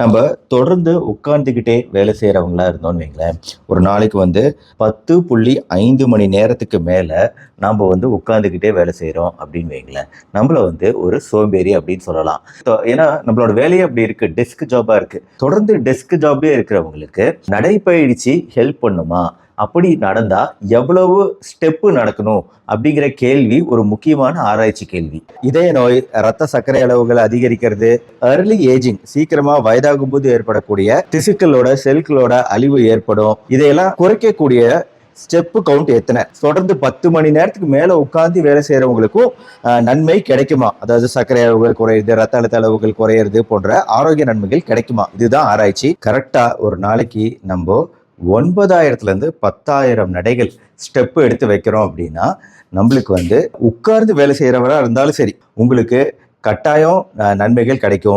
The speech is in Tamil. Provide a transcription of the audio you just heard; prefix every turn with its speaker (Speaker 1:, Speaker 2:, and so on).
Speaker 1: நம்ம தொடர்ந்து உட்கார்ந்துக்கிட்டே வேலை செய்கிறவங்களா இருந்தோம்னு வைங்களேன், ஒரு நாளைக்கு 10.5 மணி நேரத்துக்கு மேலே நாம் உட்காந்துக்கிட்டே வேலை செய்கிறோம் அப்படின்னு வைங்களேன், நம்மளை ஒரு சோம்பேறி அப்படின்னு சொல்லலாம். ஏன்னா நம்மளோட வேலையே அப்படி இருக்குது, டெஸ்க் ஜாபாக இருக்குது. தொடர்ந்து டெஸ்க் ஜாபே இருக்கிறவங்களுக்கு நடைப்பயிற்சி ஹெல்ப் பண்ணுமா? அப்படி நடந்தா எவ்வளவு ஸ்டெப்பு நடக்கணும் அப்படிங்கிற கேள்வி ஒரு முக்கியமான ஆராய்ச்சி கேள்வி. இதய நோய், ரத்த சர்க்கரை அளவுகள் அதிகரிக்கிறது, அர்லி ஏஜிங், சீக்கிரமா வயதாகும் போது ஏற்படக்கூடிய திசுக்களோட செல்களோட அழிவு ஏற்படும். இதையெல்லாம் குறைக்கக்கூடிய ஸ்டெப்பு கவுண்ட் எத்தனை? தொடர்ந்து 10 மணி நேரத்துக்கு மேல உட்கார்ந்து வேலை செய்யறவங்களுக்கும் நன்மை கிடைக்குமா? அதாவது சர்க்கரை அளவுகள் குறையுது, ரத்த அழுத்த அளவுகள் குறையிறது போன்ற ஆரோக்கிய நன்மைகள் கிடைக்குமா? இதுதான் ஆராய்ச்சி. கரெக்டா ஒரு நாளைக்கு நம்ம 9,000 10,000 நடைகள் ஸ்டெப்பு எடுத்து வைக்கிறோம் அப்படின்னா நம்மளுக்கு உட்கார்ந்து வேலை செய்யறவரா இருந்தாலும் சரி, உங்களுக்கு கட்டாயம் நன்மைகள் கிடைக்கும்.